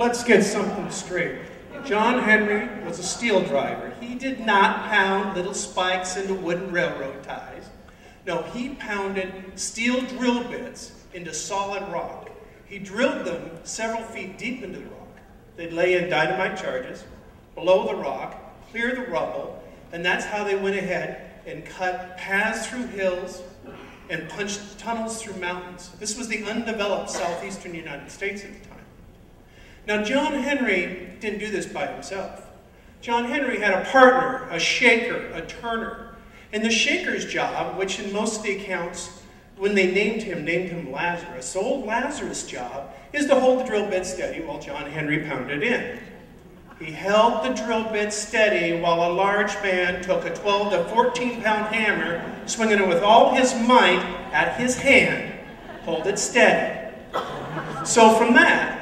let's get something straight. John Henry was a steel driver. He did not pound little spikes into wooden railroad ties. No, he pounded steel drill bits into solid rock. He drilled them several feet deep into the rock. They'd lay in dynamite charges, below the rock, clear the rubble, and that's how they went ahead and cut paths through hills and punched tunnels through mountains. This was the undeveloped southeastern United States at the time. Now, John Henry didn't do this by himself. John Henry had a partner, a shaker, a turner. And the shaker's job, which in most of the accounts, when they named him Lazarus. So old Lazarus' job is to hold the drill bit steady while John Henry pounded in. He held the drill bit steady while a large man took a 12 to 14-pound hammer, swinging it with all his might at his hand, hold it steady. So from that,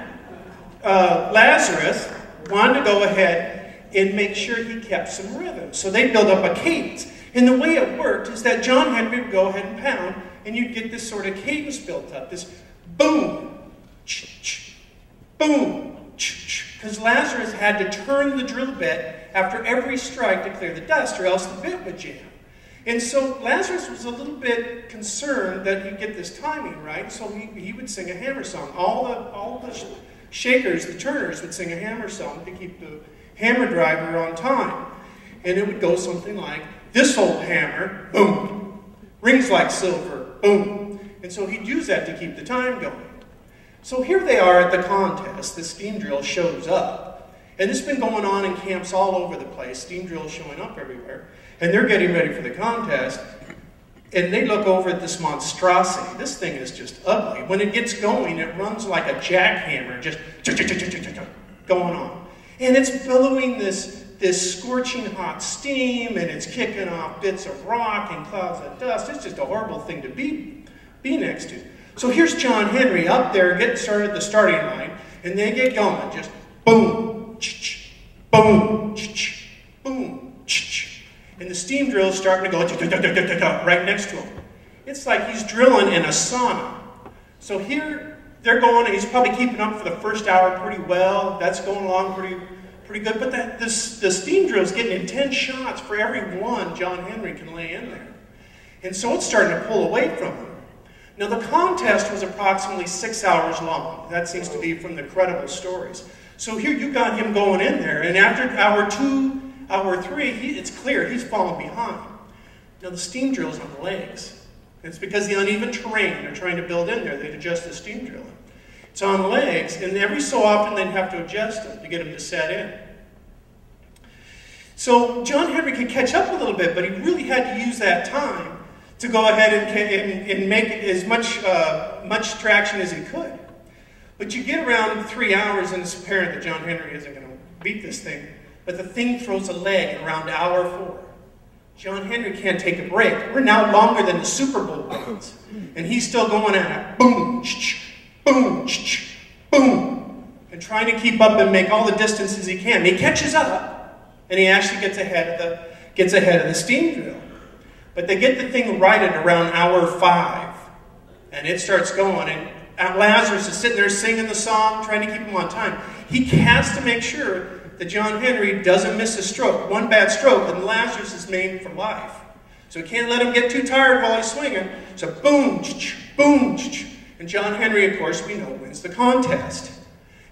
Lazarus wanted to go ahead and make sure he kept some rhythm. So they built up a cadence. And the way it worked is that John Henry would go ahead and pound, and you'd get this sort of cadence built up, this boom, boom, because Lazarus had to turn the drill bit after every strike to clear the dust, or else the bit would jam. And so Lazarus was a little bit concerned that he'd get this timing right, so he would sing a hammer song. All the shakers, the turners, would sing a hammer song to keep the hammer driver on time. And it would go something like, "This old hammer, boom, rings like silver, boom." And so he'd use that to keep the time going. So here they are at the contest. The steam drill shows up. And this has been going on in camps all over the place. Steam drills showing up everywhere. And they're getting ready for the contest. And they look over at this monstrosity. This thing is just ugly. When it gets going, it runs like a jackhammer, just going on. And it's billowing this scorching hot steam, and it's kicking off bits of rock and clouds of dust. It's just a horrible thing to be next to. So here's John Henry up there getting started at the starting line, and they get going, just boom, boom, boom, and the steam drill is starting to go right next to him. It's like he's drilling in a sauna. So here they're going, and he's probably keeping up for the first hour pretty well. That's going along pretty good, but the steam drill is getting intense shots for every one John Henry can lay in there. And so it's starting to pull away from him. Now, the contest was approximately 6 hours long. That seems to be from the credible stories. So here you got him going in there, and after hour 2, hour 3, it's clear he's falling behind. Now, the steam drill's on the legs. It's because the uneven terrain they're trying to build in there, they'd adjust the steam drill. It's on the legs, and every so often they'd have to adjust them to get them to set in. So John Henry could catch up a little bit, but he really had to use that time to go ahead and make as much traction as he could. But you get around 3 hours, and it's apparent that John Henry isn't going to beat this thing, but the thing throws a leg around hour 4. John Henry can't take a break. We're now longer than the Super Bowl wins, and he's still going at it. Boom, boom, boom, and trying to keep up and make all the distances he can. He catches up, and he actually gets ahead of the steam drill. But they get the thing right at around hour 5, and it starts going, and Lazarus is sitting there singing the song, trying to keep him on time. He has to make sure that John Henry doesn't miss a stroke. One bad stroke, and Lazarus is maimed for life. So he can't let him get too tired while he's swinging. So boom, boom, and John Henry, of course, we know, wins the contest.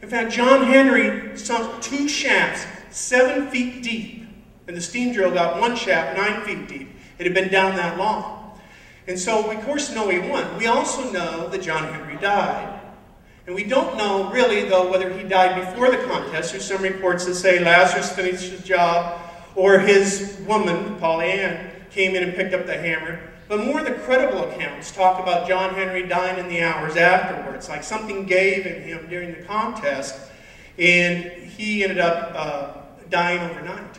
In fact, John Henry sunk 2 shafts 7 feet deep, and the steam drill got 1 shaft 9 feet deep. It had been down that long. And so we, of course, know he won. We also know that John Henry died. And we don't know, really, though, whether he died before the contest. There's some reports that say Lazarus finished his job, or his woman, Polly Ann, came in and picked up the hammer. But more of the credible accounts talk about John Henry dying in the hours afterwards, like something gave in him during the contest, and he ended up dying overnight.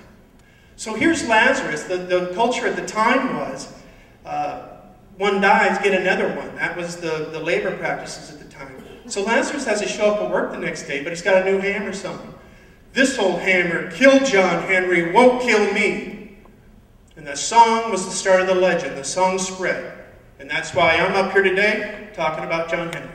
So here's Lazarus. The culture at the time was, one dies, get another one. That was the labor practices at the time. So Lazarus has to show up at work the next day, but he's got a new hammer song. "This old hammer killed John Henry, won't kill me." And the song was the start of the legend. The song spread. And that's why I'm up here today talking about John Henry.